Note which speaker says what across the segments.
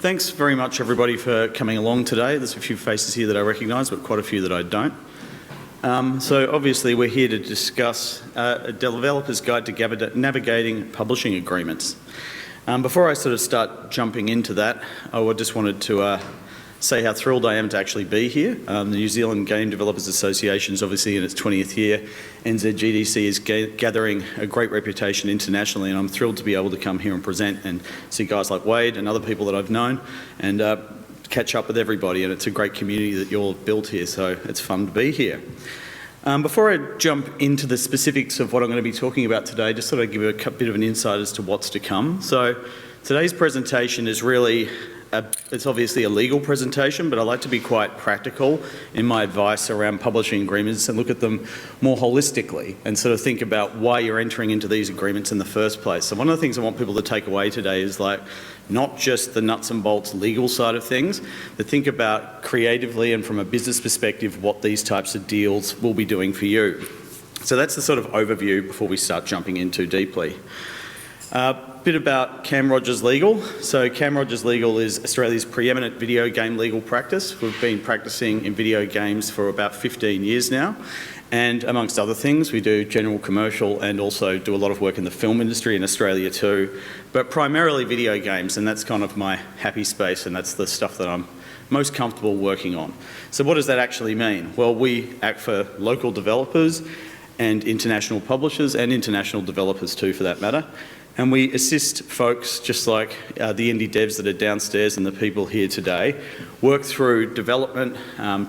Speaker 1: Thanks very much everybody for coming along today. There's a few faces here that I recognise, but quite a few that I don't. So obviously we're here to discuss a developer's guide to navigating publishing agreements. Before I sort of start jumping into that, I just wanted to say how thrilled I am to actually be here. The New Zealand Game Developers Association is obviously in its 20th year. NZGDC is gathering a great reputation internationally, and I'm thrilled to be able to come here and present and see guys like Wade and other people that I've known and catch up with everybody, and it's a great community that you all have built here, so it's fun to be here. Before I jump into the specifics of what I'm going to be talking about today, just sort of give you a bit of an insight as to what's to come. So today's presentation is really it's obviously a legal presentation, but I like to be quite practical in my advice around publishing agreements and look at them more holistically and sort of think about why you're entering into these agreements in the first place. So one of the things I want people to take away today is like not just the nuts and bolts legal side of things, but think about creatively and from a business perspective what these types of deals will be doing for you. So that's the sort of overview before we start jumping in too deeply. Bit about Cam Rogers Legal. So Cam Rogers Legal is Australia's preeminent video game legal practice. We've been practicing in video games for about 15 years now. And amongst other things, we do general commercial and also do a lot of work in the film industry in Australia too, but primarily video games, and that's kind of my happy space, and that's the stuff that I'm most comfortable working on. So what does that actually mean? Well, we act for local developers and international publishers and international developers too, for that matter. And we assist folks, just like the indie devs that are downstairs and the people here today, work through development,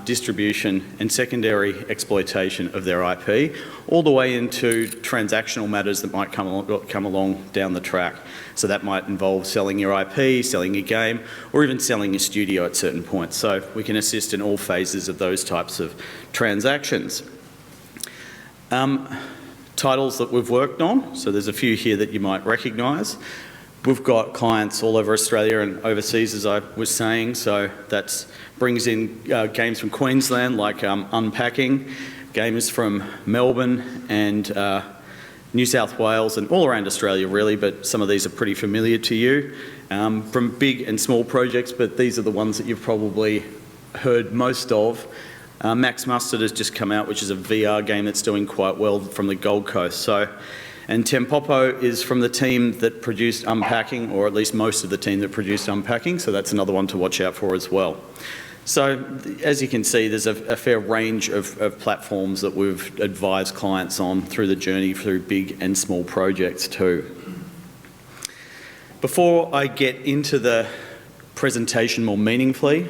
Speaker 1: distribution and secondary exploitation of their IP, all the way into transactional matters that might come along down the track. So that might involve selling your IP, selling your game, or even selling your studio at certain points. So we can assist in all phases of those types of transactions. Titles that we've worked on, so there's a few here that you might recognise. We've got clients all over Australia and overseas, as I was saying, so that brings in games from Queensland like Unpacking, games from Melbourne and New South Wales and all around Australia really, but some of these are pretty familiar to you. From big and small projects, but these are the ones that you've probably heard most of. Max Mustard has just come out, which is a VR game that's doing quite well from the Gold Coast. So, and Tempopo is from the team that produced Unpacking, or at least most of the team that produced Unpacking, so that's another one to watch out for as well. So, as you can see, there's a fair range of platforms that we've advised clients on through the journey through big and small projects too. Before I get into the presentation more meaningfully,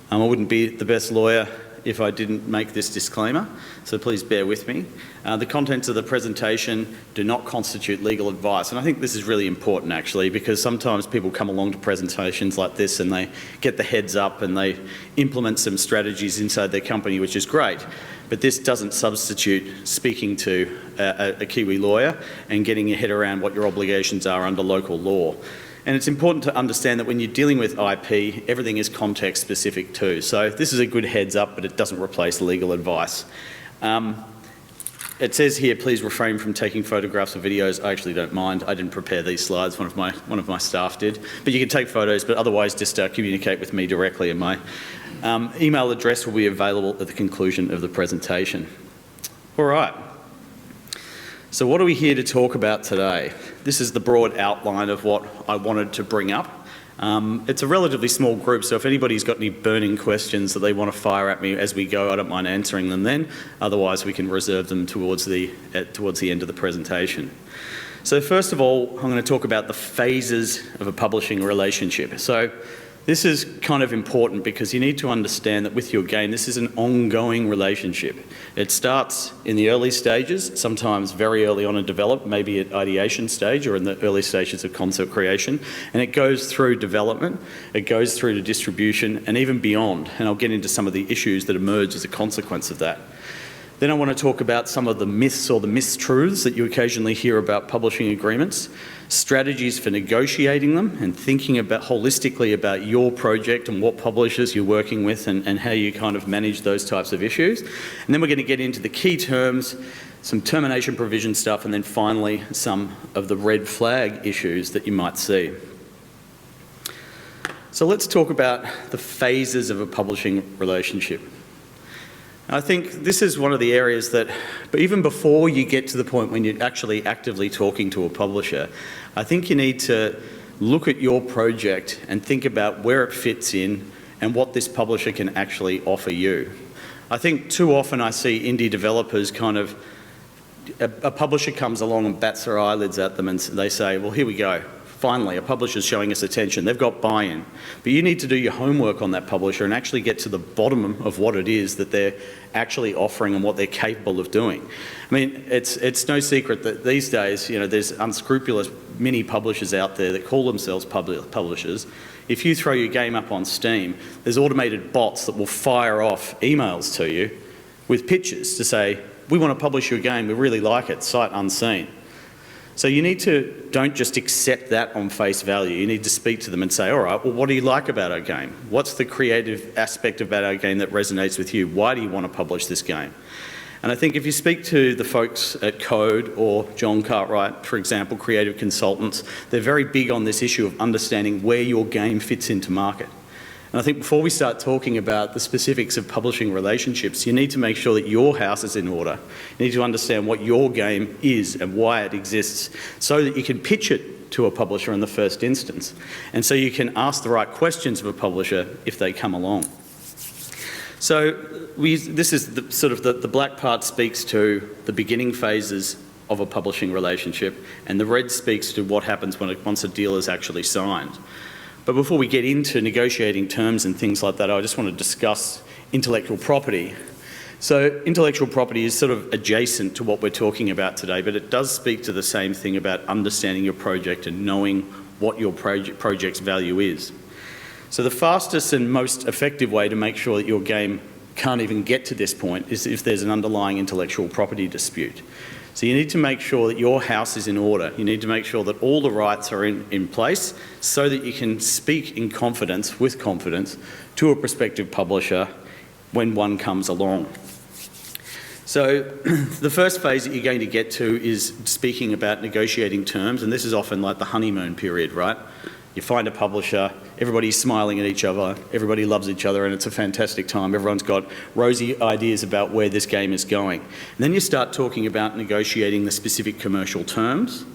Speaker 1: I wouldn't be the best lawyer if I didn't make this disclaimer, so please bear with me. The contents of the presentation do not constitute legal advice, and I think this is really important actually, because sometimes people come along to presentations like this and they get the heads up and they implement some strategies inside their company, which is great, but this doesn't substitute speaking to a Kiwi lawyer and getting your head around what your obligations are under local law. And it's important to understand that when you're dealing with IP, everything is context specific too. So this is a good heads up, but it doesn't replace legal advice. It says here, please refrain from taking photographs or videos. I actually don't mind. I didn't prepare these slides. One of my staff did. But you can take photos, but otherwise just communicate with me directly, and my email address will be available at the conclusion of the presentation. All right. So what are we here to talk about today? This is the broad outline of what I wanted to bring up. It's a relatively small group, so if anybody's got any burning questions that they want to fire at me as we go, I don't mind answering them then. Otherwise, we can reserve them towards the end of the presentation. So first of all, I'm going to talk about the phases of a publishing relationship. So this is kind of important because you need to understand that with your game, this is an ongoing relationship. It starts in the early stages, sometimes very early on in development, maybe at ideation stage or in the early stages of concept creation, and it goes through development, it goes through to distribution and even beyond, and I'll get into some of the issues that emerge as a consequence of that. Then I want to talk about some of the myths or the mistruths that you occasionally hear about publishing agreements, strategies for negotiating them and thinking about holistically about your project and what publishers you're working with and how you kind of manage those types of issues. And then we're going to get into the key terms, some termination provision stuff, and then finally some of the red flag issues that you might see. So let's talk about the phases of a publishing relationship. I think this is one of the areas that, but even before you get to the point when you're actually actively talking to a publisher, I think you need to look at your project and think about where it fits in and what this publisher can actually offer you. I think too often I see indie developers a publisher comes along and bats their eyelids at them and they say, well, here we go. Finally, a publisher's showing us attention. They've got buy-in. But you need to do your homework on that publisher and actually get to the bottom of what it is that they're actually offering and what they're capable of doing. I mean, it's no secret that these days, there's unscrupulous mini publishers out there that call themselves publishers. If you throw your game up on Steam, there's automated bots that will fire off emails to you with pitches to say, we want to publish your game, we really like it, sight unseen. So you don't just accept that on face value. You need to speak to them and say, all right, well, what do you like about our game? What's the creative aspect about our game that resonates with you? Why do you want to publish this game? And I think if you speak to the folks at Code or John Cartwright, for example, creative consultants, they're very big on this issue of understanding where your game fits into market. And I think before we start talking about the specifics of publishing relationships, you need to make sure that your house is in order. You need to understand what your game is and why it exists so that you can pitch it to a publisher in the first instance. And so you can ask the right questions of a publisher if they come along. So this is the black part speaks to the beginning phases of a publishing relationship, and the red speaks to what happens once a deal is actually signed. But before we get into negotiating terms and things like that, I just want to discuss intellectual property. So intellectual property is sort of adjacent to what we're talking about today, but it does speak to the same thing about understanding your project and knowing what your project's value is. So the fastest and most effective way to make sure that your game can't even get to this point is if there's an underlying intellectual property dispute. So you need to make sure that your house is in order. You need to make sure that all the rights are in place so that you can speak in confidence, with confidence, to a prospective publisher when one comes along. So the first phase that you're going to get to is speaking about negotiating terms, and this is often like the honeymoon period, right? You find a publisher, everybody's smiling at each other, everybody loves each other, and it's a fantastic time. Everyone's got rosy ideas about where this game is going. And then you start talking about negotiating the specific commercial terms.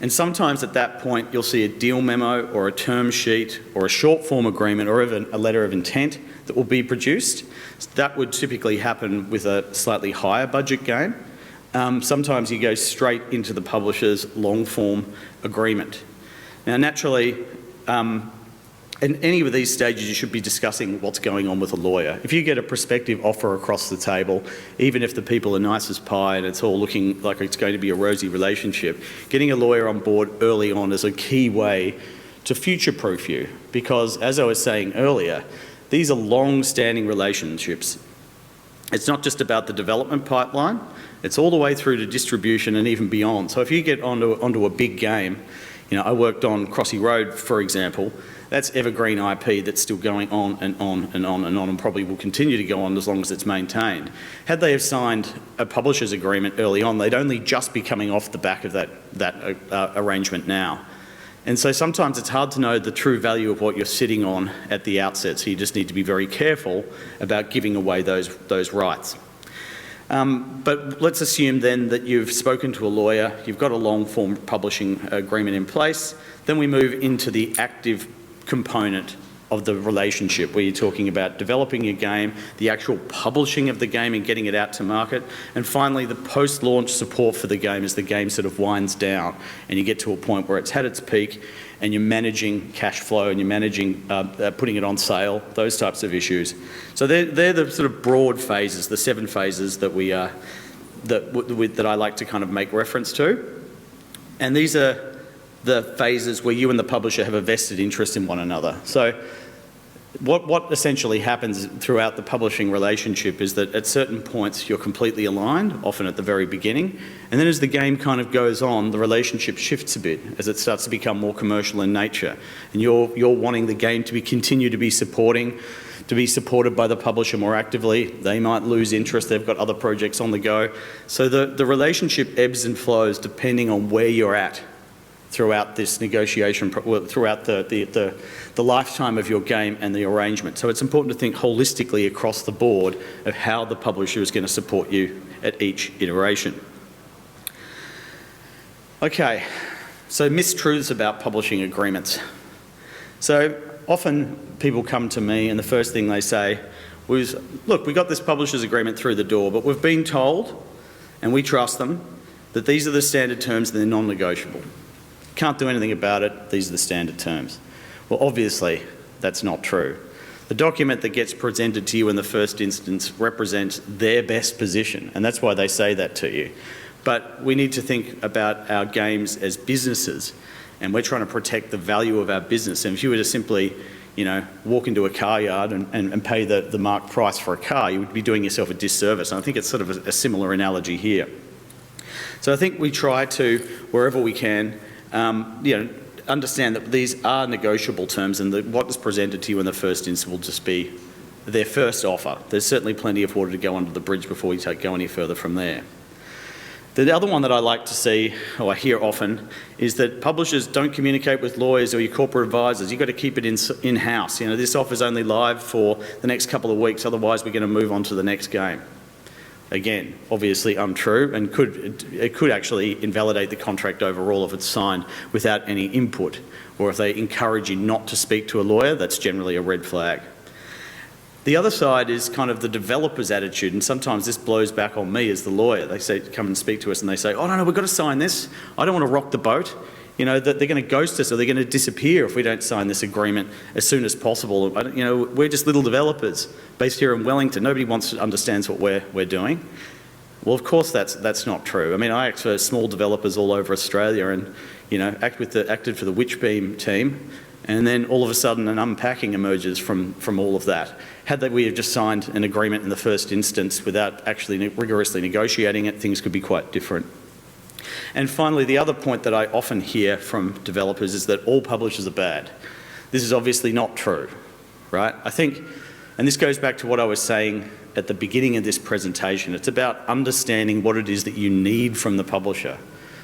Speaker 1: And sometimes at that point, you'll see a deal memo or a term sheet or a short form agreement or even a letter of intent that will be produced. That would typically happen with a slightly higher budget game. Sometimes you go straight into the publisher's long form agreement. Now, naturally, in any of these stages, you should be discussing what's going on with a lawyer. If you get a prospective offer across the table, even if the people are nice as pie and it's all looking like it's going to be a rosy relationship, getting a lawyer on board early on is a key way to future-proof you. Because, as I was saying earlier, these are long-standing relationships. It's not just about the development pipeline, it's all the way through to distribution and even beyond. So if you get onto a big game, I worked on Crossy Road, for example. That's evergreen IP that's still going on and on and on and on and probably will continue to go on as long as it's maintained. Had they have signed a publisher's agreement early on, they'd only just be coming off the back of that arrangement now. And so sometimes it's hard to know the true value of what you're sitting on at the outset, so you just need to be very careful about giving away those rights. But let's assume then that you've spoken to a lawyer, you've got a long-form publishing agreement in place, then we move into the active component of the relationship where you're talking about developing your game, the actual publishing of the game and getting it out to market, and finally the post-launch support for the game as the game sort of winds down and you get to a point where it's had its peak and you're managing cash flow and you're managing putting it on sale, those types of issues. So they're the sort of broad phases, the 7 phases that that I like to kind of make reference to. And these are the phases where you and the publisher have a vested interest in one another. So what essentially happens throughout the publishing relationship is that at certain points you're completely aligned, often at the very beginning, and then as the game kind of goes on, the relationship shifts a bit as it starts to become more commercial in nature. And you're wanting the game to continue to be supported by the publisher more actively. They might lose interest, they've got other projects on the go. So the relationship ebbs and flows depending on where you're at throughout this negotiation, throughout the lifetime of your game and the arrangement. So it's important to think holistically across the board of how the publisher is going to support you at each iteration. Okay, so mistruths about publishing agreements. So often people come to me and the first thing they say was, look, we got this publisher's agreement through the door, but we've been told, and we trust them, that these are the standard terms and they're non-negotiable. Can't do anything about it, these are the standard terms. Well, obviously, that's not true. The document that gets presented to you in the first instance represents their best position, and that's why they say that to you. But we need to think about our games as businesses, and we're trying to protect the value of our business. And if you were to simply, walk into a car yard and pay the marked price for a car, you would be doing yourself a disservice. And I think it's sort of a similar analogy here. So I think we try to, wherever we can, understand that these are negotiable terms, and that what is presented to you in the first instance will just be their first offer. There's certainly plenty of water to go under the bridge before you go any further from there. The other one that I like to see, or I hear often, is that publishers don't communicate with lawyers or your corporate advisors. You've got to keep it in-house. This offer's only live for the next couple of weeks, otherwise we're going to move on to the next game. Again, obviously untrue, and it could actually invalidate the contract overall if it's signed without any input, or if they encourage you not to speak to a lawyer, that's generally a red flag. The other side is kind of the developer's attitude, and sometimes this blows back on me as the lawyer. They say, come and speak to us, and they say, oh no, we've got to sign this. I don't want to rock the boat. That they're going to ghost us or they're going to disappear if we don't sign this agreement as soon as possible. We're just little developers based here in Wellington. Nobody understands what we're doing. Well, of course that's not true. I act for small developers all over Australia, and acted for the Witchbeam team, and then all of a sudden an unpacking emerges from all of that. Had we have just signed an agreement in the first instance without actually rigorously negotiating it, things could be quite different. And finally, the other point that I often hear from developers is that all publishers are bad. This is obviously not true, right? I think, and this goes back to what I was saying at the beginning of this presentation, it's about understanding what it is that you need from the publisher.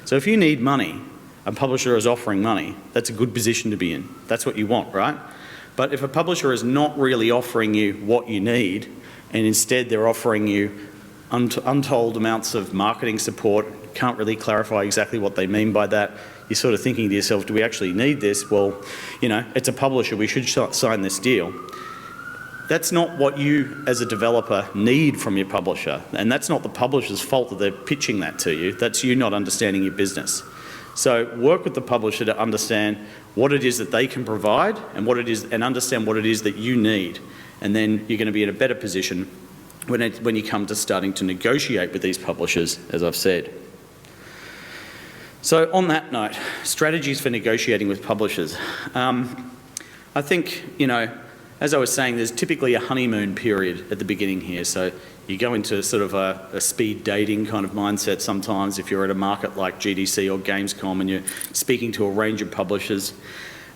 Speaker 1: So if you need money, a publisher is offering money, that's a good position to be in. That's what you want, right? But if a publisher is not really offering you what you need, and instead they're offering you untold amounts of marketing support, can't really clarify exactly what they mean by that, you're sort of thinking to yourself, do we actually need this? Well, it's a publisher, we should sign this deal. That's not what you as a developer need from your publisher, and that's not the publisher's fault that they're pitching that to you, that's you not understanding your business. So work with the publisher to understand what it is that they can provide and understand what it is that you need, and then you're going to be in a better position when you come to starting to negotiate with these publishers, as I've said. So on that note, strategies for negotiating with publishers. I think, as I was saying, there's typically a honeymoon period at the beginning here. So you go into sort of a speed dating kind of mindset sometimes if you're at a market like GDC or Gamescom and you're speaking to a range of publishers.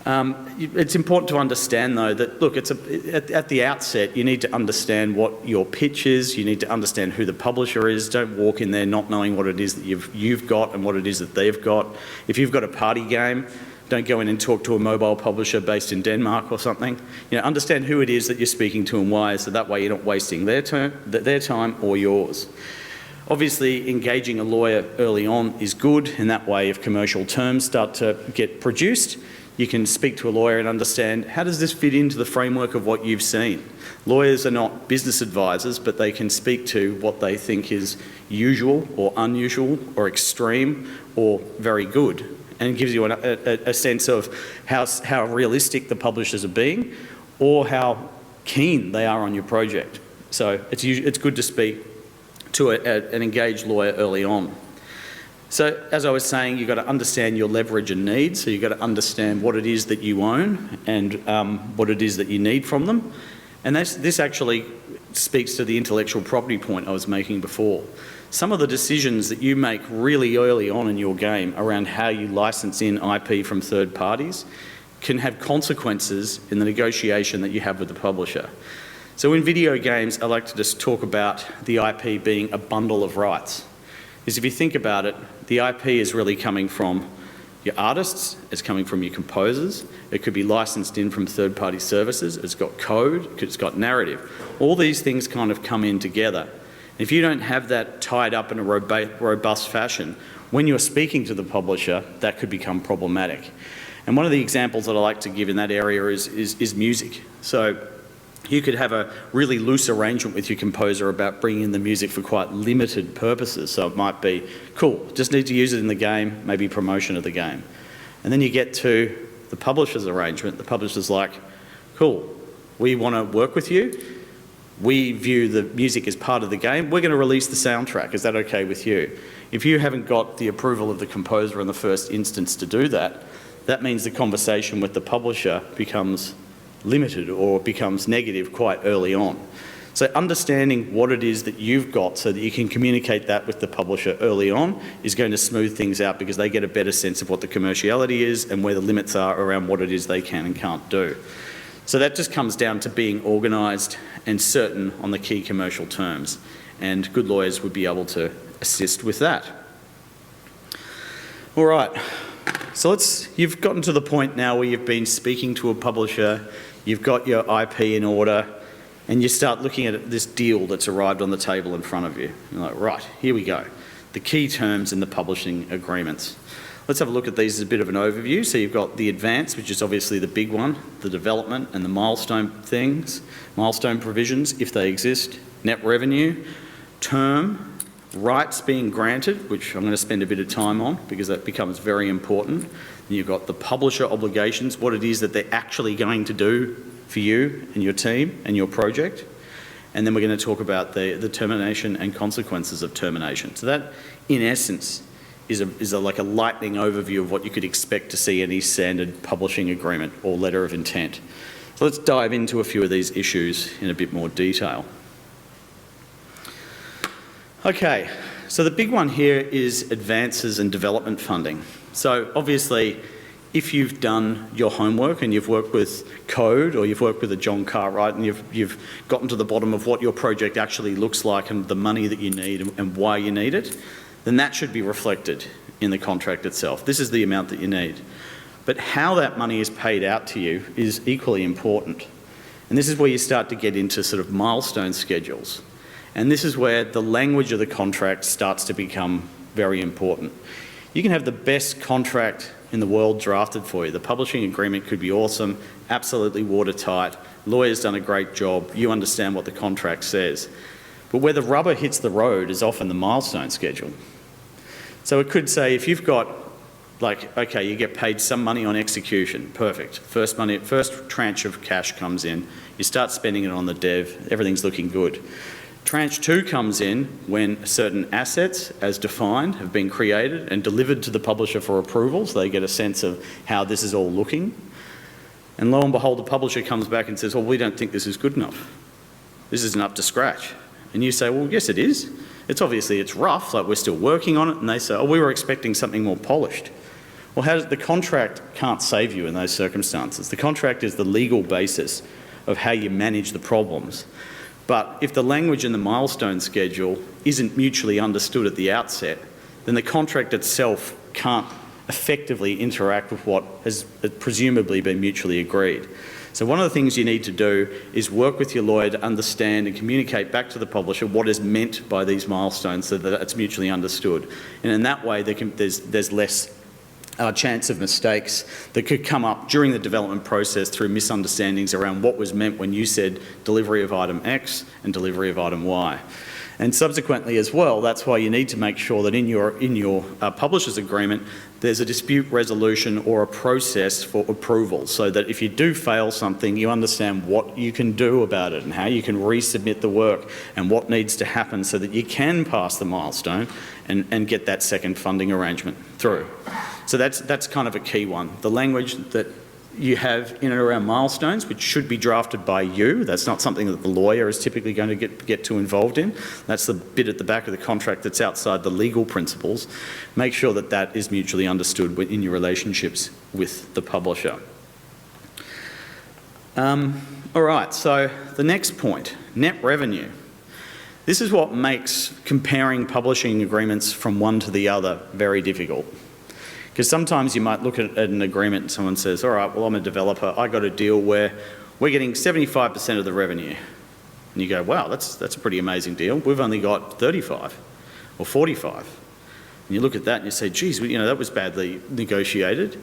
Speaker 1: It's important to understand though that, look, at the outset you need to understand what your pitch is, you need to understand who the publisher is. Don't walk in there not knowing what it is that you've got and what it is that they've got. If you've got a party game, don't go in and talk to a mobile publisher based in Denmark or something. Understand who it is that you're speaking to and why, so that way you're not wasting their time or yours. Obviously, engaging a lawyer early on is good. In that way, if commercial terms start to get produced, you can speak to a lawyer and understand, how does this fit into the framework of what you've seen? Lawyers are not business advisors, but they can speak to what they think is usual or unusual or extreme or very good, and gives you a sense of how realistic the publishers are being or how keen they are on your project. So it's good to speak to an engaged lawyer early on. So as I was saying, you've got to understand your leverage and needs. So you've got to understand what it is that you own and what it is that you need from them. And this actually speaks to the intellectual property point I was making before. Some of the decisions that you make really early on in your game around how you license in IP from third parties can have consequences in the negotiation that you have with the publisher. So in video games, I like to just talk about the IP being a bundle of rights. Because if you think about it, the IP is really coming from your artists, it's coming from your composers, it could be licensed in from third-party services, it's got code, it's got narrative. All these things kind of come in together. If you don't have that tied up in a robust fashion, when you're speaking to the publisher, that could become problematic. And one of the examples that I like to give in that area is music. So you could have a really loose arrangement with your composer about bringing in the music for quite limited purposes. So it might be, cool, just need to use it in the game, maybe promotion of the game. And then you get to the publisher's arrangement. The publisher's like, cool, we want to work with you. We view the music as part of the game. We're going to release the soundtrack. Is that okay with you? If you haven't got the approval of the composer in the first instance to do that, that means the conversation with the publisher becomes limited or becomes negative quite early on. So understanding what it is that you've got so that you can communicate that with the publisher early on is going to smooth things out because they get a better sense of what the commerciality is and where the limits are around what it is they can and can't do. So that just comes down to being organised and certain on the key commercial terms, and good lawyers would be able to assist with that. All right, so you've gotten to the point now where you've been speaking to a publisher, you've got your IP in order, and you start looking at this deal that's arrived on the table in front of you. You're like, right, here we go. The key terms in the publishing agreements. Let's have a look at these as a bit of an overview. So you've got the advance, which is obviously the big one, the development and the milestone things, milestone provisions, if they exist, net revenue, term, rights being granted, which I'm going to spend a bit of time on because that becomes very important. Then you've got the publisher obligations, what it is that they're actually going to do for you and your team and your project. And then we're going to talk about the termination and consequences of termination. So that, in essence, is like a lightning overview of what you could expect to see in any standard publishing agreement or letter of intent. So let's dive into a few of these issues in a bit more detail. Okay, so the big one here is advances and development funding. So obviously, if you've done your homework and you've worked with code or you've worked with a John Cartwright and you've gotten to the bottom of what your project actually looks like and the money that you need and why you need it, then that should be reflected in the contract itself. This is the amount that you need. But how that money is paid out to you is equally important. And this is where you start to get into sort of milestone schedules. And this is where the language of the contract starts to become very important. You can have the best contract in the world drafted for you. The publishing agreement could be awesome, absolutely watertight, lawyer's done a great job, you understand what the contract says. But where the rubber hits the road is often the milestone schedule. So it could say if you've got, like, okay, you get paid some money on execution, perfect. First tranche of cash comes in, you start spending it on the dev, everything's looking good. Tranche 2 comes in when certain assets, as defined, have been created and delivered to the publisher for approval, so they get a sense of how this is all looking. And lo and behold, the publisher comes back and says, well, we don't think this is good enough. This isn't up to scratch. And you say, well, yes, it is. It's rough, like we're still working on it. And they say, oh, we were expecting something more polished. Well, the contract can't save you in those circumstances. The contract is the legal basis of how you manage the problems. But if the language in the milestone schedule isn't mutually understood at the outset, then the contract itself can't effectively interact with what has presumably been mutually agreed. So one of the things you need to do is work with your lawyer to understand and communicate back to the publisher what is meant by these milestones so that it's mutually understood. And in that way, there's less chance of mistakes that could come up during the development process through misunderstandings around what was meant when you said delivery of item X and delivery of item Y. And subsequently as well, that's why you need to make sure that in your publisher's agreement, there's a dispute resolution or a process for approval, so that if you do fail something, you understand what you can do about it and how you can resubmit the work and what needs to happen so that you can pass the milestone and get that second funding arrangement through. So that's kind of a key one. The language that you have in and around milestones, which should be drafted by you. That's not something that the lawyer is typically going to get too involved in. That's the bit at the back of the contract that's outside the legal principles. Make sure that that is mutually understood in your relationships with the publisher. All right, so the next point, net revenue. This is what makes comparing publishing agreements from one to the other very difficult. Because sometimes you might look at an agreement and someone says, all right, well, I'm a developer, I got a deal where we're getting 75% of the revenue. And you go, wow, that's a pretty amazing deal. We've only got 35 or 45. And you look at that and you say, geez, that was badly negotiated.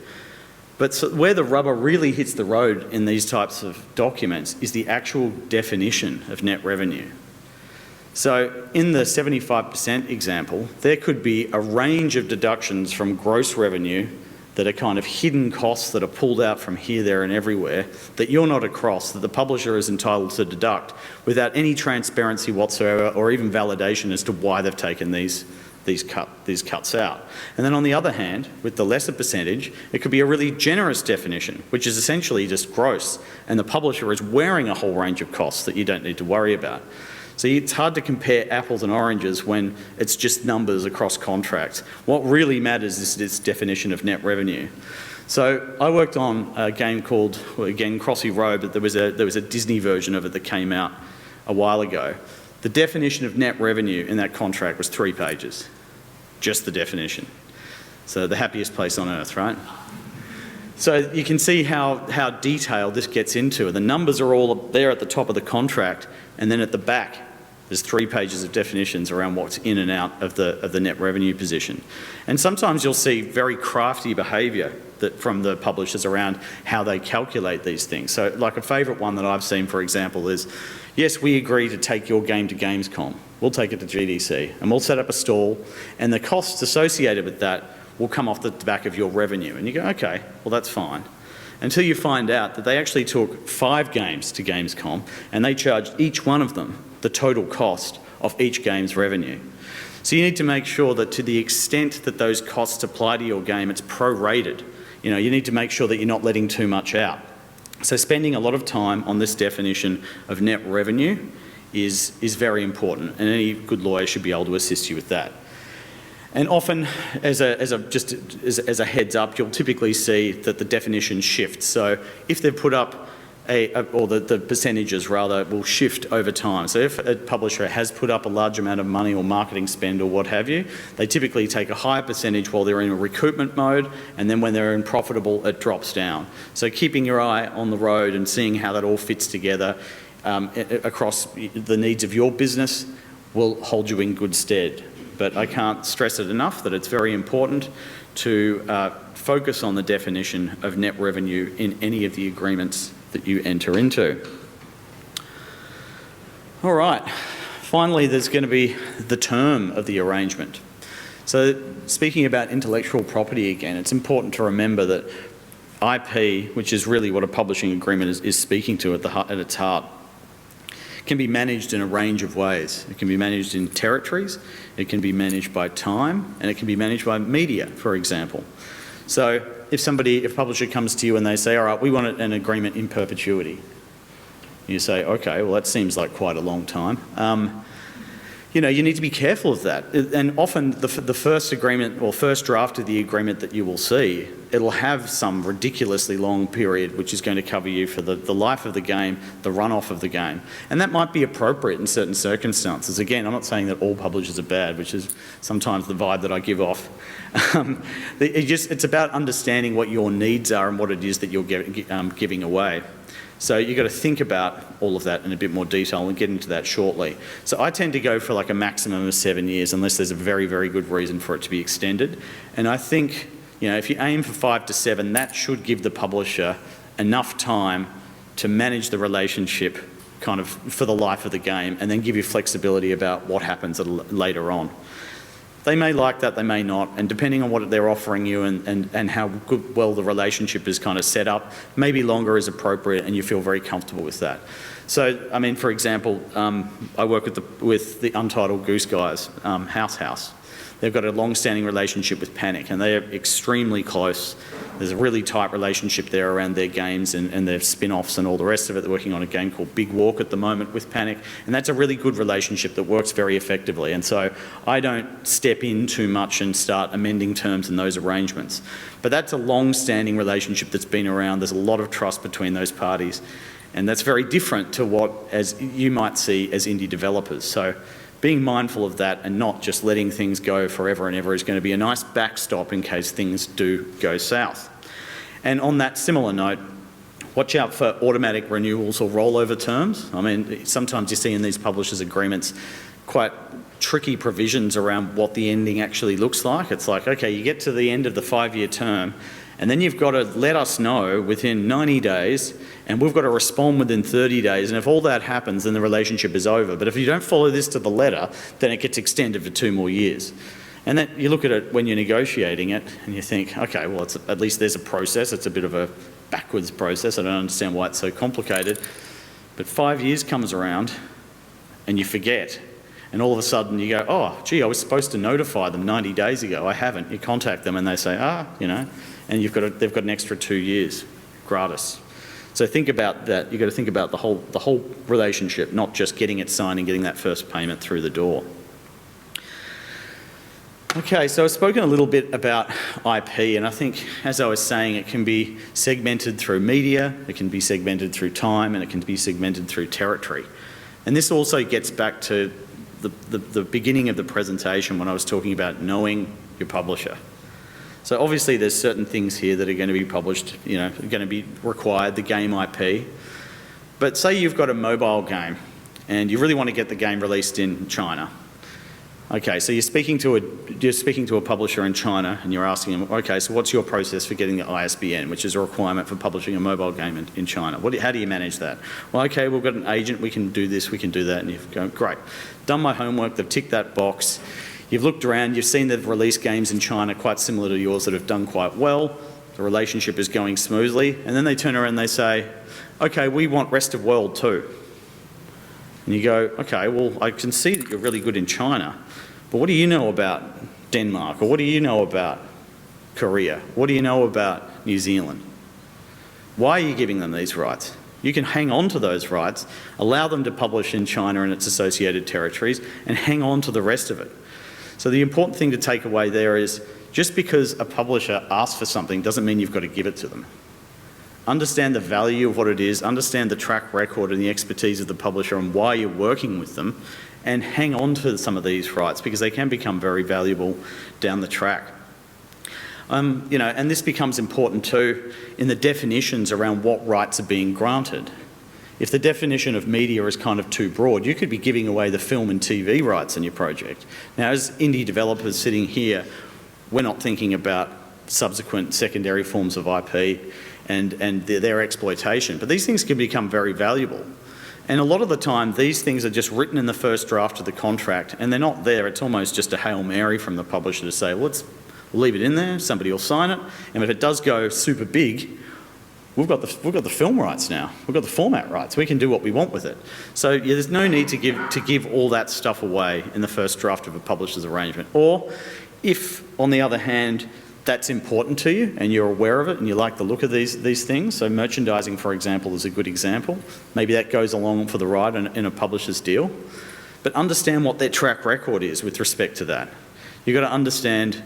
Speaker 1: But so where the rubber really hits the road in these types of documents is the actual definition of net revenue. So in the 75% example, there could be a range of deductions from gross revenue that are kind of hidden costs that are pulled out from here, there and everywhere that you're not across, that the publisher is entitled to deduct without any transparency whatsoever or even validation as to why they've taken these cuts out. And then on the other hand, with the lesser percentage, it could be a really generous definition, which is essentially just gross, and the publisher is wearing a whole range of costs that you don't need to worry about. So it's hard to compare apples and oranges when it's just numbers across contracts. What really matters is this definition of net revenue. So I worked on a game called, well, again, Crossy Road, but there was a Disney version of it that came out a while ago. The definition of net revenue in that contract was 3 pages, just the definition. So the happiest place on earth, right? So you can see how detailed this gets into. The numbers are all there at the top of the contract, and then at the back, there's 3 pages of definitions around what's in and out of the net revenue position. And sometimes you'll see very crafty behaviour from the publishers around how they calculate these things. So like a favourite one that I've seen, for example, is, yes, we agree to take your game to Gamescom. We'll take it to GDC, and we'll set up a stall, and the costs associated with that will come off the back of your revenue. And you go, okay, well, that's fine. Until you find out that they actually took 5 games to Gamescom, and they charged each one of them the total cost of each game's revenue. So you need to make sure that to the extent that those costs apply to your game, it's prorated. You need to make sure that you're not letting too much out. So spending a lot of time on this definition of net revenue is very important, and any good lawyer should be able to assist you with that. And often, as a heads up, you'll typically see that the definition shifts. So if they've put up or the percentages rather will shift over time. So if a publisher has put up a large amount of money or marketing spend or what have you, they typically take a higher percentage while they're in a recoupment mode, and then when they're in profitable, it drops down. So keeping your eye on the road and seeing how that all fits together across the needs of your business will hold you in good stead. But I can't stress it enough that it's very important to focus on the definition of net revenue in any of the agreements that you enter into. All right, finally there's going to be the term of the arrangement. So speaking about intellectual property again, it's important to remember that IP, which is really what a publishing agreement is speaking to at its heart, can be managed in a range of ways. It can be managed in territories, it can be managed by time, and it can be managed by media, for example. So if a publisher comes to you and they say, all right, we want an agreement in perpetuity, you say, okay, well that seems like quite a long time. You need to be careful of that. And often the first agreement or first draft of the agreement that you will see, it'll have some ridiculously long period which is going to cover you for the life of the game, the run-off of the game. And that might be appropriate in certain circumstances. Again, I'm not saying that all publishers are bad, which is sometimes the vibe that I give off. It's about understanding what your needs are and what it is that you're giving away. So you've got to think about all of that in a bit more detail and get into that shortly. So I tend to go for like a maximum of 7 years unless there's a very, very good reason for it to be extended. And I think, if you aim for 5 to 7, that should give the publisher enough time to manage the relationship kind of for the life of the game and then give you flexibility about what happens later on. They may like that, they may not, and depending on what they're offering you and how well the relationship is kind of set up, maybe longer is appropriate and you feel very comfortable with that. So, for example, I work with the Untitled Goose guys, House. They've got a long-standing relationship with Panic, and they are extremely close. There's a really tight relationship there around their games and their spin-offs and all the rest of it. They're working on a game called Big Walk at the moment with Panic, and that's a really good relationship that works very effectively. And so I don't step in too much and start amending terms in those arrangements. But that's a long-standing relationship that's been around. There's a lot of trust between those parties, and that's very different to what as you might see as indie developers. So being mindful of that and not just letting things go forever and ever is going to be a nice backstop in case things do go south. And on that similar note, watch out for automatic renewals or rollover terms. I mean, sometimes you see in these publishers' agreements quite tricky provisions around what the ending actually looks like. It's like, okay, you get to the end of the 5-year term, and then you've got to let us know within 90 days, and we've got to respond within 30 days, and if all that happens, then the relationship is over. But if you don't follow this to the letter, then it gets extended for 2 more years. And then you look at it when you're negotiating it, and you think, okay, well, at least there's a process. It's a bit of a backwards process. I don't understand why it's so complicated. But 5 years comes around, and you forget. And all of a sudden you go, oh, gee, I was supposed to notify them 90 days ago. I haven't. You contact them and they say, and they've got an extra 2 years gratis. So think about that. You've got to think about the whole relationship, not just getting it signed and getting that first payment through the door. Okay, so I've spoken a little bit about IP, and I think, as I was saying, it can be segmented through media, it can be segmented through time, and it can be segmented through territory. And this also gets back to the beginning of the presentation when I was talking about knowing your publisher. So obviously there's certain things here that are going to be published, going to be required, the game IP. But say you've got a mobile game and you really want to get the game released in China. Okay, so you're speaking to a publisher in China and you're asking them, okay, so what's your process for getting the ISBN, which is a requirement for publishing a mobile game in China? How do you manage that? Well, okay, we've got an agent, we can do this, we can do that, and you've gone, great. Done my homework, they've ticked that box. You've looked around, you've seen they've released games in China quite similar to yours that have done quite well. The relationship is going smoothly, and then they turn around and they say, okay, we want rest of world too. And you go, okay, well, I can see that you're really good in China, but what do you know about Denmark? Or what do you know about Korea? What do you know about New Zealand? Why are you giving them these rights? You can hang on to those rights, allow them to publish in China and its associated territories, and hang on to the rest of it. So the important thing to take away there is, just because a publisher asks for something doesn't mean you've got to give it to them. Understand the value of what it is, understand the track record and the expertise of the publisher and why you're working with them, and hang on to some of these rights because they can become very valuable down the track. And this becomes important too in the definitions around what rights are being granted. If the definition of media is kind of too broad, you could be giving away the film and TV rights in your project. Now, as indie developers sitting here, we're not thinking about subsequent secondary forms of IP and their exploitation, but these things can become very valuable. And a lot of the time, these things are just written in the first draft of the contract, and they're not there. It's almost just a Hail Mary from the publisher to say, well, we'll leave it in there, somebody will sign it, and if it does go super big, we've got the film rights now. We've got the format rights. We can do what we want with it. So yeah, there's no need to give all that stuff away in the first draft of a publisher's arrangement. Or if, on the other hand, that's important to you and you're aware of it and you like the look of these things, so merchandising, for example, is a good example. Maybe that goes along for the ride in a publisher's deal. But understand what their track record is with respect to that. You've got to understand,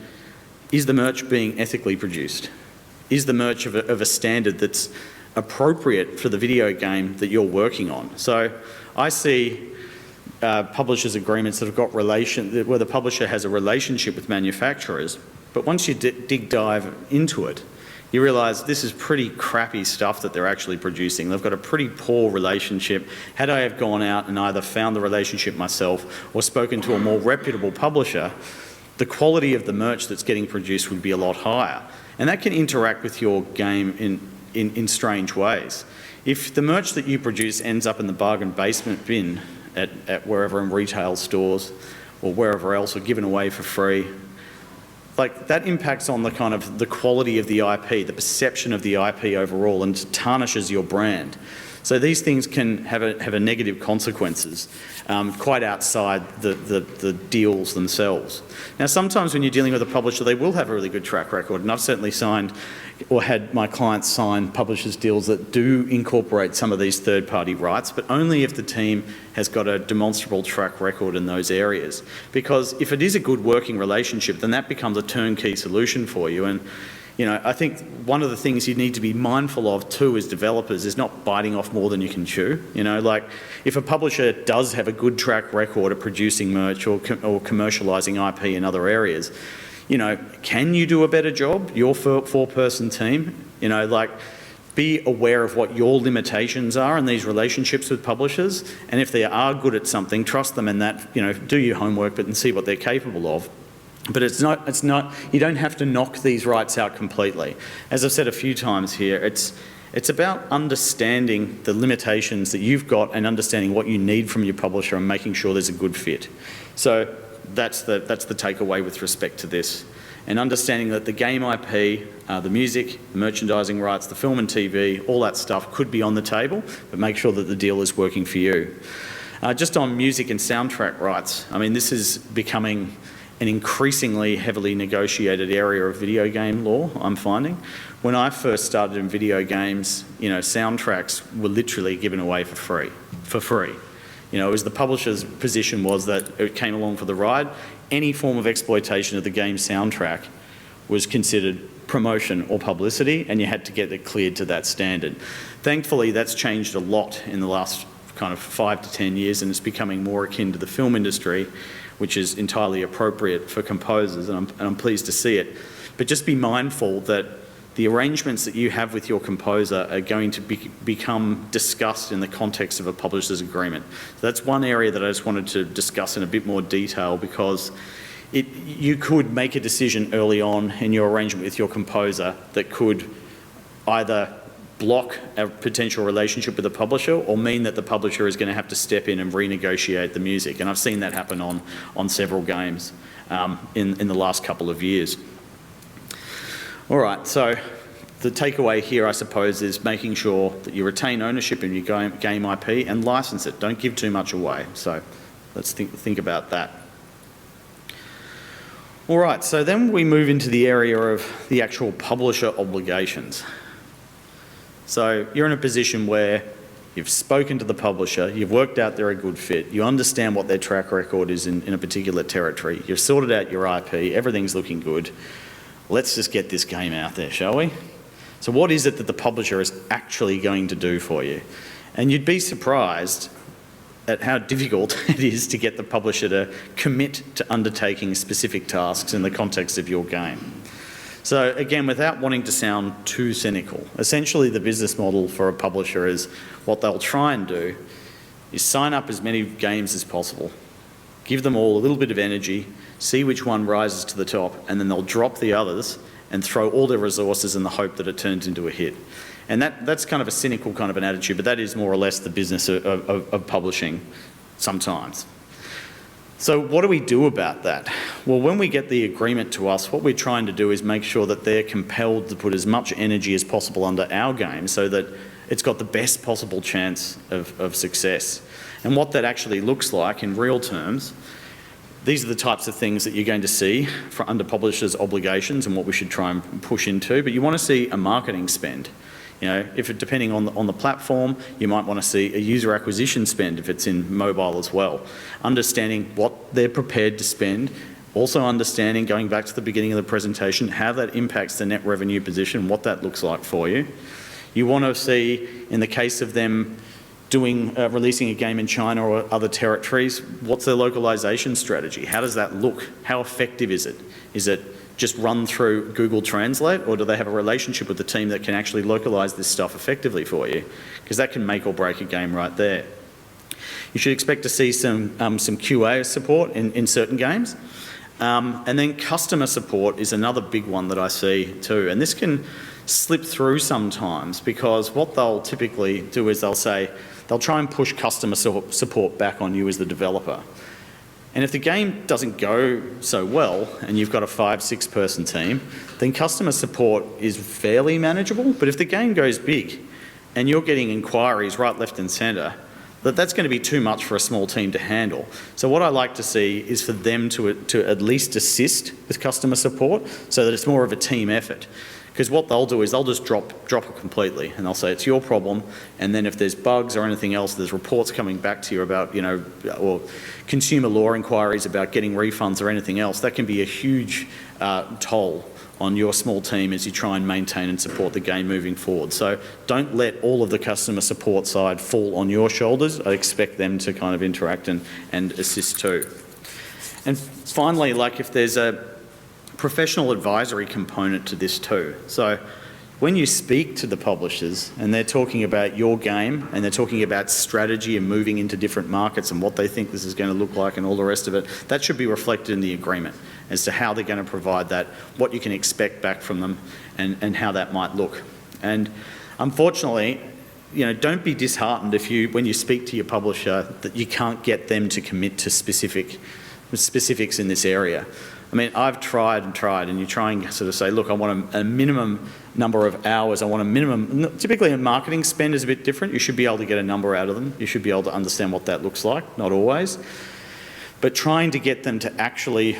Speaker 1: is the merch being ethically produced? Is the merch of a standard that's appropriate for the video game that you're working on? So I see publishers' agreements that have got where the publisher has a relationship with manufacturers, but once you dive into it, you realise this is pretty crappy stuff that they're actually producing. They've got a pretty poor relationship. Had I have gone out and either found the relationship myself or spoken to a more reputable publisher, the quality of the merch that's getting produced would be a lot higher. And that can interact with your game in strange ways. If the merch that you produce ends up in the bargain basement bin at wherever in retail stores or wherever else, or given away for free, like that impacts on the kind of the quality of the IP, the perception of the IP overall, and tarnishes your brand. So these things can have a negative consequences quite outside the deals themselves. Now, sometimes when you're dealing with a publisher, they will have a really good track record, and I've certainly signed or had my clients sign publishers' deals that do incorporate some of these third-party rights, but only if the team has got a demonstrable track record in those areas. Because if it is a good working relationship, then that becomes a turnkey solution for you. And I think one of the things you need to be mindful of too as developers is not biting off more than you can chew. Like if a publisher does have a good track record of producing merch or commercialising IP in other areas, can you do a better job, your four-person team? Like be aware of what your limitations are in these relationships with publishers, and if they are good at something, trust them in that, do your homework and see what they're capable of. But it's not, you don't have to knock these rights out completely. As I've said a few times here, it's about understanding the limitations that you've got and understanding what you need from your publisher and making sure there's a good fit. So that's the takeaway with respect to this. And understanding that the game IP, the music, the merchandising rights, the film and TV, all that stuff could be on the table, but make sure that the deal is working for you. Just on music and soundtrack rights, I mean, this is becoming an increasingly heavily negotiated area of video game law, I'm finding. When I first started in video games, soundtracks were literally given away for free. It was the publisher's position was that it came along for the ride. Any form of exploitation of the game soundtrack was considered promotion or publicity, and you had to get it cleared to that standard. Thankfully, that's changed a lot in the last kind of 5 to 10 years, and it's becoming more akin to the film industry, which is entirely appropriate for composers, and I'm pleased to see it. But just be mindful that the arrangements that you have with your composer are going to become discussed in the context of a publisher's agreement. So that's one area that I just wanted to discuss in a bit more detail, because you could make a decision early on in your arrangement with your composer that could either block a potential relationship with the publisher or mean that the publisher is going to have to step in and renegotiate the music. And I've seen that happen on several games in the last couple of years. All right, so the takeaway here, I suppose, is making sure that you retain ownership in your game IP and license it. Don't give too much away. So let's think about that. All right, so then we move into the area of the actual publisher obligations. So you're in a position where you've spoken to the publisher, you've worked out they're a good fit, you understand what their track record is in a particular territory, you've sorted out your IP, everything's looking good. Let's just get this game out there, shall we? So what is it that the publisher is actually going to do for you? And you'd be surprised at how difficult it is to get the publisher to commit to undertaking specific tasks in the context of your game. So again, without wanting to sound too cynical, essentially the business model for a publisher is what they'll try and do is sign up as many games as possible, give them all a little bit of energy, see which one rises to the top, and then they'll drop the others and throw all their resources in the hope that it turns into a hit. And that's kind of a cynical kind of an attitude, but that is more or less the business of publishing sometimes. So what do we do about that? Well, when we get the agreement to us, what we're trying to do is make sure that they're compelled to put as much energy as possible under our game so that it's got the best possible chance of success. And what that actually looks like in real terms, these are the types of things that you're going to see under publishers' obligations and what we should try and push into. But you want to see a marketing spend. Depending on the platform, you might want to see a user acquisition spend if it's in mobile as well. Understanding what they're prepared to spend, also understanding, going back to the beginning of the presentation, how that impacts the net revenue position, what that looks like for you. You want to see, in the case of them releasing a game in China or other territories, what's their localization strategy? How does that look? How effective is it? Is it just run through Google Translate, or do they have a relationship with the team that can actually localize this stuff effectively for you? Because that can make or break a game right there. You should expect to see some QA support in certain games. And then customer support is another big one that I see too. And this can slip through sometimes, because what they'll typically do is they'll try and push customer support back on you as the developer. And if the game doesn't go so well and you've got a 5-6 person team, then customer support is fairly manageable. But if the game goes big and you're getting inquiries right, left and centre, that's going to be too much for a small team to handle. So what I like to see is for them to at least assist with customer support so that it's more of a team effort. Because what they'll do is they'll just drop it completely, and they'll say it's your problem, and then if there's bugs or anything else, there's reports coming back to you about, or consumer law inquiries about getting refunds or anything else, that can be a huge toll on your small team as you try and maintain and support the game moving forward. So don't let all of the customer support side fall on your shoulders. I expect them to kind of interact and assist too. And finally, like if there's a professional advisory component to this too. So when you speak to the publishers and they're talking about your game and they're talking about strategy and moving into different markets and what they think this is going to look like and all the rest of it, that should be reflected in the agreement as to how they're going to provide that, what you can expect back from them and how that might look. And unfortunately, don't be disheartened when you speak to your publisher that you can't get them to commit to specifics in this area. I mean, I've tried and you try and sort of say, look, I want a minimum number of hours, I want a minimum, typically a marketing spend is a bit different, you should be able to get a number out of them, you should be able to understand what that looks like, not always. But trying to get them to actually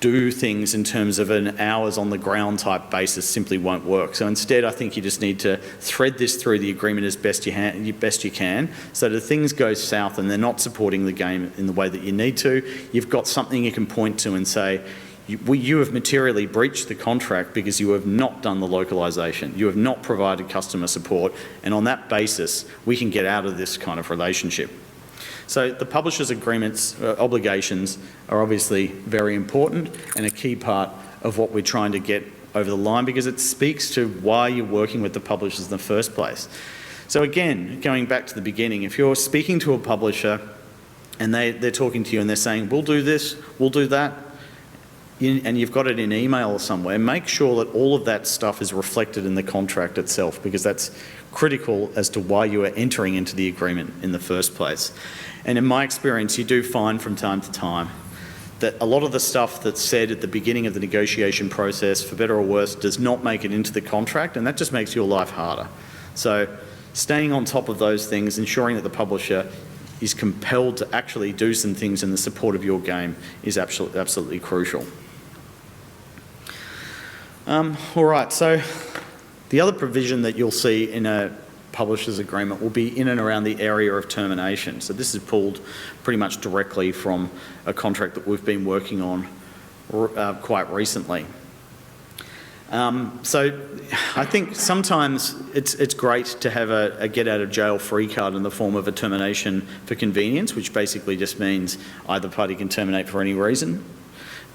Speaker 1: do things in terms of an hours on the ground type basis simply won't work. So instead, I think you just need to thread this through the agreement as best you can, so that if things go south and they're not supporting the game in the way that you need to, you've got something you can point to and say, you have materially breached the contract because you have not done the localisation, you have not provided customer support, and on that basis, we can get out of this kind of relationship. So the publisher's agreements, obligations are obviously very important and a key part of what we're trying to get over the line because it speaks to why you're working with the publishers in the first place. So again, going back to the beginning, if you're speaking to a publisher and they're talking to you and they're saying, we'll do this, we'll do that, and you've got it in email or somewhere, make sure that all of that stuff is reflected in the contract itself because that's critical as to why you are entering into the agreement in the first place. And in my experience, you do find from time to time that a lot of the stuff that's said at the beginning of the negotiation process, for better or worse, does not make it into the contract, and that just makes your life harder. So staying on top of those things, ensuring that the publisher is compelled to actually do some things in the support of your game is absolutely crucial. All right, so the other provision that you'll see in a publisher's agreement will be in and around the area of termination. So this is pulled pretty much directly from a contract that we've been working on quite recently. So I think sometimes it's great to have a get out of jail free card in the form of a termination for convenience, which basically just means either party can terminate for any reason.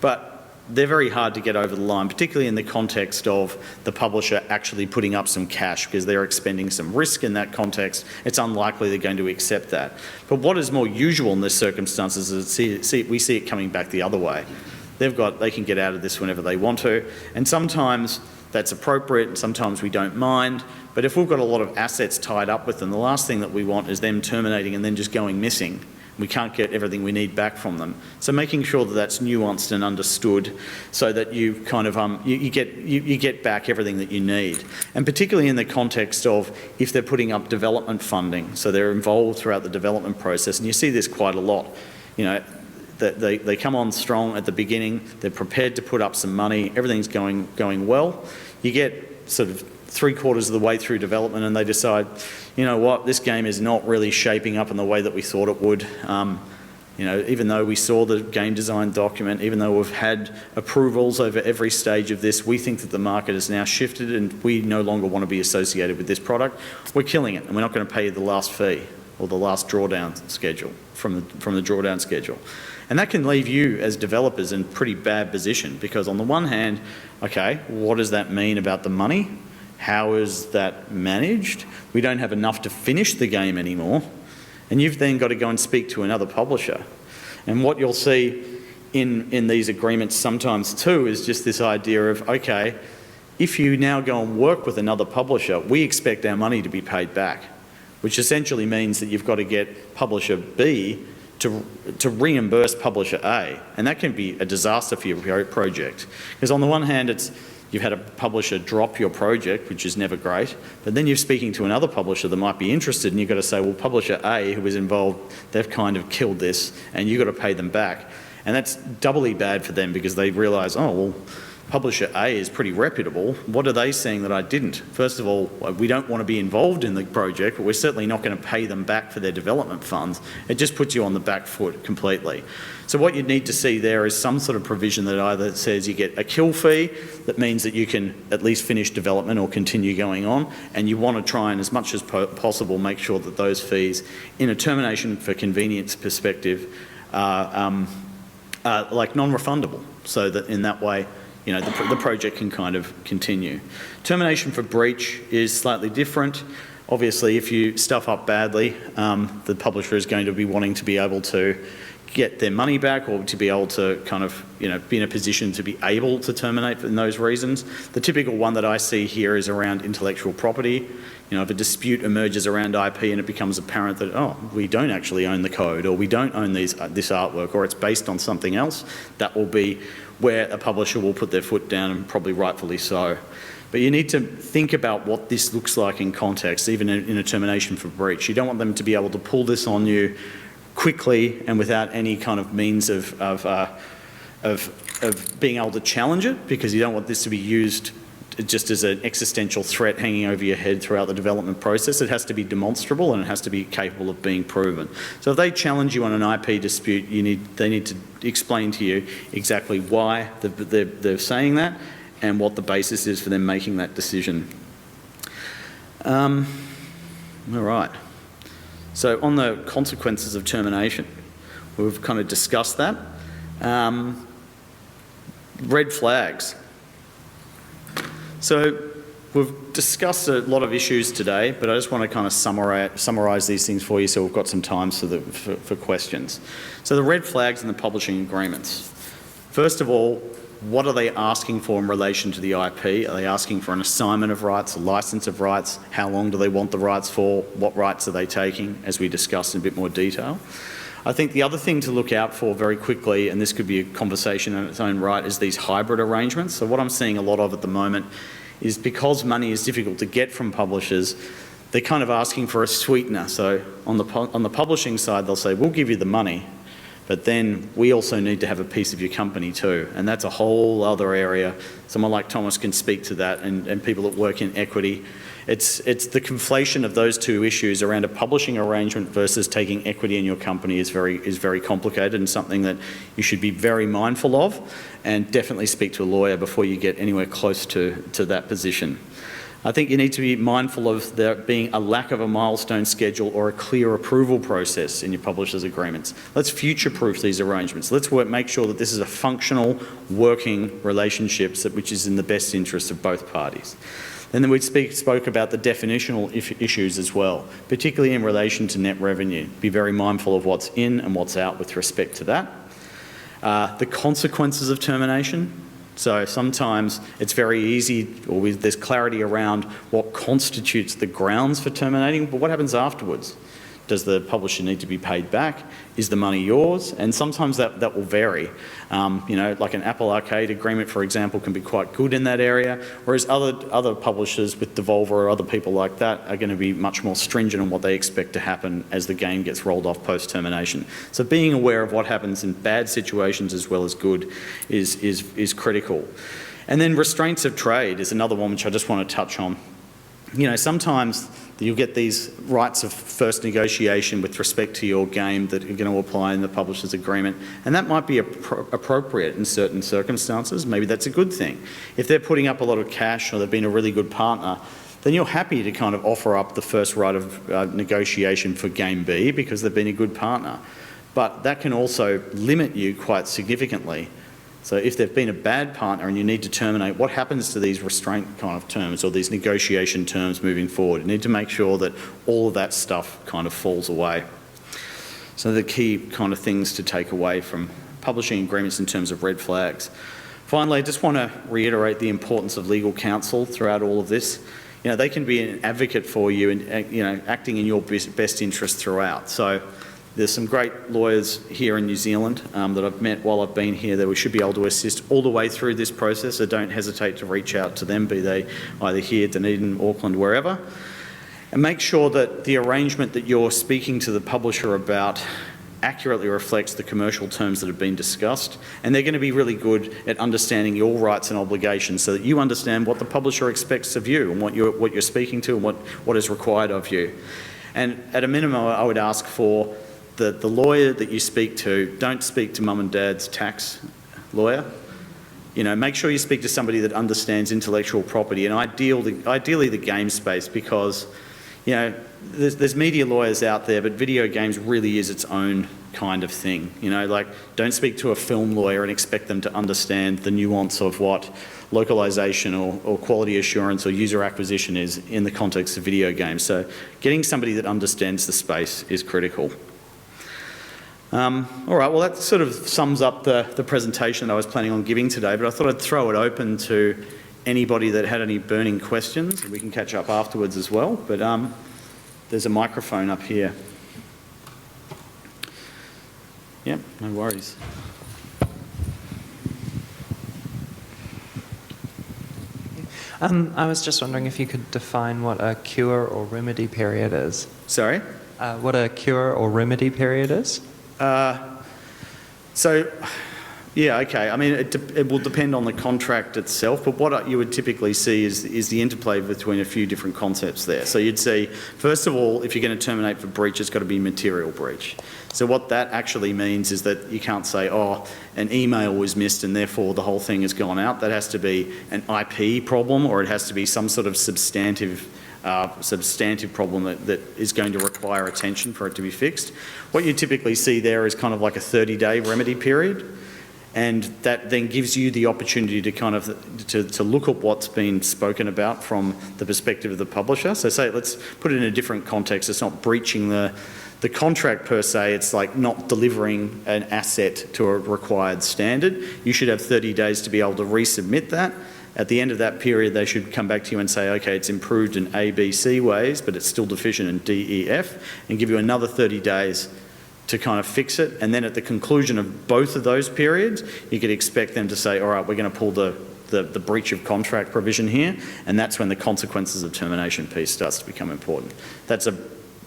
Speaker 1: But they're very hard to get over the line, particularly in the context of the publisher actually putting up some cash because they're expending some risk in that context. It's unlikely they're going to accept that. But what is more usual in this circumstances is we see it coming back the other way. They can get out of this whenever they want to, and sometimes that's appropriate and sometimes we don't mind, but if we've got a lot of assets tied up with them, the last thing that we want is them terminating and then just going missing. We can't get everything we need back from them. So making sure that that's nuanced and understood so that you kind of you get back everything that you need. And particularly in the context of if they're putting up development funding, so they're involved throughout the development process, and you see this quite a lot. They come on strong at the beginning, they're prepared to put up some money, everything's going well. You get sort of 3/4 of the way through development and they decide, you know what, this game is not really shaping up in the way that we thought it would. Even though we saw the game design document, even though we've had approvals over every stage of this, we think that the market has now shifted and we no longer want to be associated with this product. We're killing it and we're not going to pay you the last fee or the last drawdown schedule from the drawdown schedule. And that can leave you as developers in pretty bad position because on the one hand, okay, what does that mean about the money? How is that managed? We don't have enough to finish the game anymore. And you've then got to go and speak to another publisher. And what you'll see in these agreements sometimes too is just this idea of, okay, if you now go and work with another publisher, we expect our money to be paid back, which essentially means that you've got to get publisher B to reimburse publisher A. And that can be a disaster for your project. Because on the one hand, you've had a publisher drop your project, which is never great, but then you're speaking to another publisher that might be interested and you've got to say, well, publisher A, who was involved, they've kind of killed this and you've got to pay them back. And that's doubly bad for them because they realise, oh, well, publisher A is pretty reputable. What are they seeing that I didn't? First of all, we don't want to be involved in the project, but we're certainly not going to pay them back for their development funds. It just puts you on the back foot completely. So what you need to see there is some sort of provision that either says you get a kill fee, that means that you can at least finish development or continue going on, and you want to try and, as much as possible, make sure that those fees, in a termination for convenience perspective, are like non-refundable, so that in that way, you know, the project can kind of continue. Termination for breach is slightly different. Obviously, if you stuff up badly, the publisher is going to be wanting to be able to get their money back, or to be able to kind of, you know, be in a position to be able to terminate for those reasons. The typical one that I see here is around intellectual property. You know, if a dispute emerges around IP and it becomes apparent that, oh, we don't actually own the code, or we don't own this artwork, or it's based on something else, that will be where a publisher will put their foot down, and probably rightfully so. But you need to think about what this looks like in context, even in a termination for breach. You don't want them to be able to pull this on you quickly and without any kind of means of being able to challenge it, because you don't want this to be used just as an existential threat hanging over your head throughout the development process. It has to be demonstrable, and it has to be capable of being proven. So if they challenge you on an IP dispute, they need to explain to you exactly why they're saying that, and what the basis is for them making that decision. All right. So on the consequences of termination, we've kind of discussed that. Red flags. So we've discussed a lot of issues today, but I just want to kind of summarise these things for you, so we've got some time for questions. So the red flags in the publishing agreements. First of all, what are they asking for in relation to the IP? Are they asking for an assignment of rights, a licence of rights? How long do they want the rights for? What rights are they taking, as we discussed in a bit more detail? I think the other thing to look out for very quickly, and this could be a conversation in its own right, is these hybrid arrangements. So what I'm seeing a lot of at the moment is, because money is difficult to get from publishers, they're kind of asking for a sweetener. So on the publishing side, they'll say, we'll give you the money, but then we also need to have a piece of your company too. And that's a whole other area. Someone like Thomas can speak to that, and people that work in equity. It's the conflation of those two issues around a publishing arrangement versus taking equity in your company is very complicated, and something that you should be very mindful of, and definitely speak to a lawyer before you get anywhere close to that position. I think you need to be mindful of there being a lack of a milestone schedule or a clear approval process in your publishers' agreements. Let's future-proof these arrangements. Let's make sure that this is a functional, working relationship which is in the best interest of both parties. And then we spoke about the definitional issues as well, particularly in relation to net revenue. Be very mindful of what's in and what's out with respect to that. The consequences of termination. So sometimes it's very easy, or there's clarity around what constitutes the grounds for terminating, but what happens afterwards? Does the publisher need to be paid back? Is the money yours? And sometimes that will vary. You know, like an Apple Arcade agreement, for example, can be quite good in that area, whereas other publishers with Devolver or other people like that are going to be much more stringent on what they expect to happen as the game gets rolled off post-termination. So being aware of what happens in bad situations as well as good is critical. And then restraints of trade is another one which I just want to touch on. You know, sometimes you'll get these rights of first negotiation with respect to your game that are going to apply in the publisher's agreement, and that might be appropriate in certain circumstances. Maybe that's a good thing. If they're putting up a lot of cash, or they've been a really good partner, then you're happy to kind of offer up the first right of negotiation for game B because they've been a good partner. But that can also limit you quite significantly. So if they've been a bad partner and you need to terminate, what happens to these restraint kind of terms, or these negotiation terms moving forward? You need to make sure that all of that stuff kind of falls away. So the key kind of things to take away from publishing agreements in terms of red flags. Finally, I just want to reiterate the importance of legal counsel throughout all of this. You know, they can be an advocate for you and, you know, acting in your best interest throughout. So there's some great lawyers here in New Zealand that I've met while I've been here that we should be able to assist all the way through this process, so don't hesitate to reach out to them, be they either here, Dunedin, Auckland, wherever. And make sure that the arrangement that you're speaking to the publisher about accurately reflects the commercial terms that have been discussed, and they're going to be really good at understanding your rights and obligations so that you understand what the publisher expects of you and what you're speaking to and what is required of you. And at a minimum, I would ask for the lawyer that you speak to, don't speak to mum and dad's tax lawyer. You know, make sure you speak to somebody that understands intellectual property, and ideally the game space, because, you know, there's media lawyers out there, but video games really is its own kind of thing. You know, like, don't speak to a film lawyer and expect them to understand the nuance of what localization or quality assurance or user acquisition is in the context of video games. So getting somebody that understands the space is critical. All right, well, that sort of sums up the presentation that I was planning on giving today, but I thought I'd throw it open to anybody that had any burning questions. We can catch up afterwards as well, but there's a microphone up here. Yeah, no worries.
Speaker 2: I was just wondering if you could define what a cure or remedy period is.
Speaker 1: Sorry?
Speaker 2: What a cure or remedy period is?
Speaker 1: Yeah, okay. I mean, it will depend on the contract itself, but what you would typically see is the interplay between a few different concepts there. So you'd see, first of all, if you're going to terminate for breach, it's got to be material breach. So what that actually means is that you can't say, oh, an email was missed and therefore the whole thing has gone out. That has to be an IP problem, or it has to be some sort of substantive problem that is going to require attention for it to be fixed. What you typically see there is kind of like a 30-day remedy period, and that then gives you the opportunity to kind of to look at what's been spoken about from the perspective of the publisher. So say, let's put it in a different context. It's not breaching the contract per se, it's like not delivering an asset to a required standard. You should have 30 days to be able to resubmit that. At the end of that period, they should come back to you and say, okay, it's improved in A, B, C ways, but it's still deficient in D, E, F, and give you another 30 days to kind of fix it. And then at the conclusion of both of those periods, you could expect them to say, all right, we're going to pull the breach of contract provision here, and that's when the consequences of termination piece starts to become important. That's a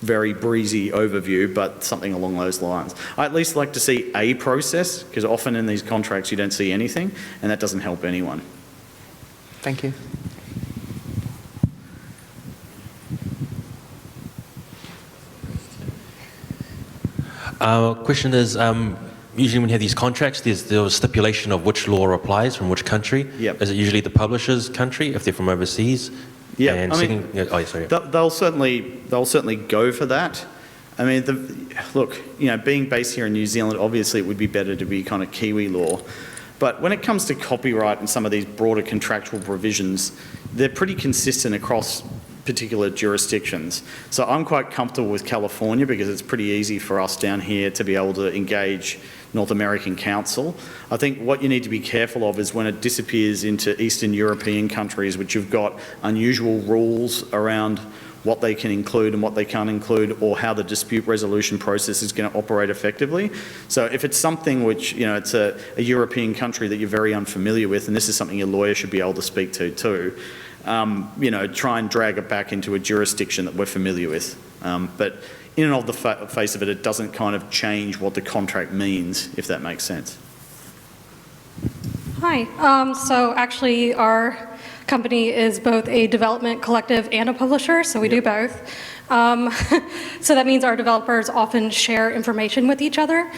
Speaker 1: very breezy overview, but something along those lines. I at least like to see a process, because often in these contracts you don't see anything, and that doesn't help anyone.
Speaker 2: Thank you.
Speaker 3: Question is, usually when you have these contracts, there's a stipulation of which law applies from which country.
Speaker 1: Yep.
Speaker 3: Is it usually the publisher's country if they're from overseas?
Speaker 1: Yeah,
Speaker 3: and sorry.
Speaker 1: They'll certainly go for that. I mean, look, you know, being based here in New Zealand, obviously it would be better to be kind of Kiwi law. But when it comes to copyright and some of these broader contractual provisions, they're pretty consistent across particular jurisdictions. So I'm quite comfortable with California because it's pretty easy for us down here to be able to engage North American counsel. I think what you need to be careful of is when it disappears into Eastern European countries, which have got unusual rules around what they can include and what they can't include, or how the dispute resolution process is going to operate effectively. So if it's something which, you know, it's a European country that you're very unfamiliar with, and this is something your lawyer should be able to speak to too, you know, try and drag it back into a jurisdiction that we're familiar with. But in and of the face of it, it doesn't kind of change what the contract means, if that makes sense.
Speaker 4: Hi. So actually our company is both a development collective and a publisher, so we do both. So that means our developers often share information with each other.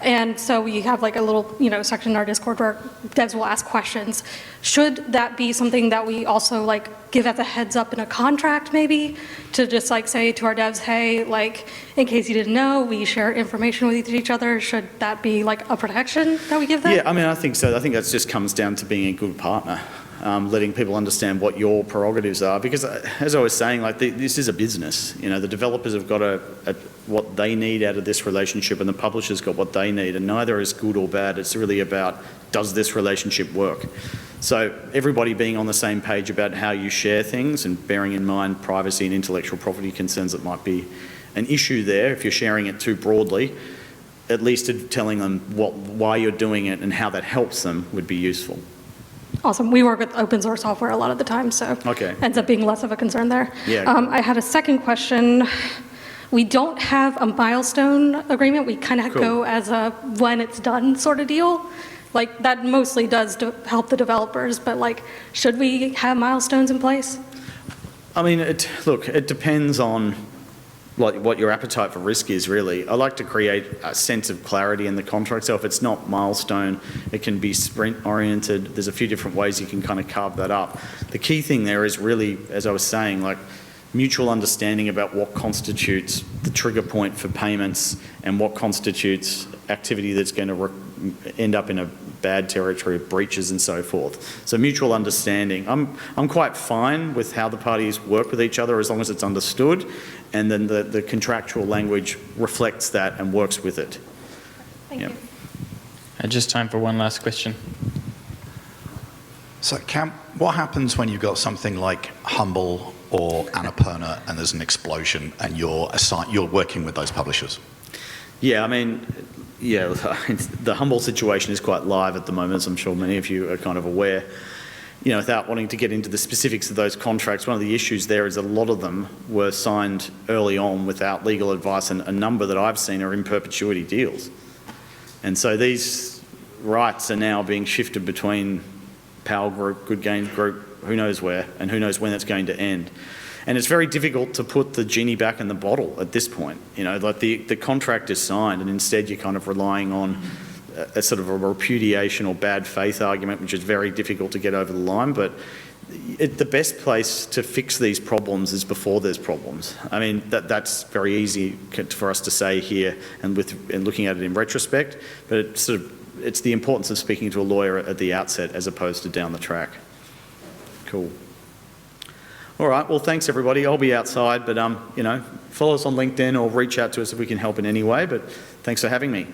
Speaker 4: And so we have like a little, you know, section in our Discord where devs will ask questions. Should that be something that we also like give as a heads up in a contract maybe? To just like say to our devs, hey, like in case you didn't know, we share information with each other. Should that be like a protection that we give them?
Speaker 1: Yeah, I mean, I think so. I think that just comes down to being a good partner. Letting people understand what your prerogatives are, because as I was saying, like this is a business. You know, the developers have got what they need out of this relationship, and the publisher's got what they need, and neither is good or bad. It's really about, does this relationship work? So everybody being on the same page about how you share things and bearing in mind privacy and intellectual property concerns that might be an issue there if you're sharing it too broadly, at least telling them why you're doing it and how that helps them would be useful.
Speaker 4: Awesome. We work with open source software a lot of the time, so
Speaker 1: okay.
Speaker 4: Ends up being less of a concern there.
Speaker 1: Yeah.
Speaker 4: I had a second question. We don't have a milestone agreement. We kind of
Speaker 1: Cool.
Speaker 4: go as a when it's done sort of deal. Like, that mostly does help the developers, but like, should we have milestones in place?
Speaker 1: I mean, look, it depends on like what your appetite for risk is, really. I like to create a sense of clarity in the contract. So if it's not milestone, it can be sprint oriented. There's a few different ways you can kind of carve that up. The key thing there is really, as I was saying, like mutual understanding about what constitutes the trigger point for payments and what constitutes activity that's going to end up in a bad territory of breaches and so forth. So mutual understanding. I'm quite fine with how the parties work with each other as long as it's understood, and then the contractual language reflects that and works with it.
Speaker 4: Thank
Speaker 1: Yep.
Speaker 4: you.
Speaker 5: Just time for one last question.
Speaker 6: So, Cam, what happens when you've got something like Humble or Annapurna and there's an explosion and you're working with those publishers?
Speaker 1: Yeah, I mean, yeah, the Humble situation is quite live at the moment, as I'm sure many of you are kind of aware. You know, without wanting to get into the specifics of those contracts, one of the issues there is a lot of them were signed early on without legal advice, and a number that I've seen are in perpetuity deals. And so these rights are now being shifted between Powell Group, Good Gains Group, who knows where, and who knows when it's going to end. And it's very difficult to put the genie back in the bottle at this point. You know, like the contract is signed, and instead you're kind of relying on a sort of a repudiation or bad faith argument, which is very difficult to get over the line. But the best place to fix these problems is before there's problems. I mean, that's very easy for us to say here and looking at it in retrospect, but it's the importance of speaking to a lawyer at the outset as opposed to down the track. Cool. All right, well, thanks everybody. I'll be outside, but you know, follow us on LinkedIn or reach out to us if we can help in any way, but thanks for having me.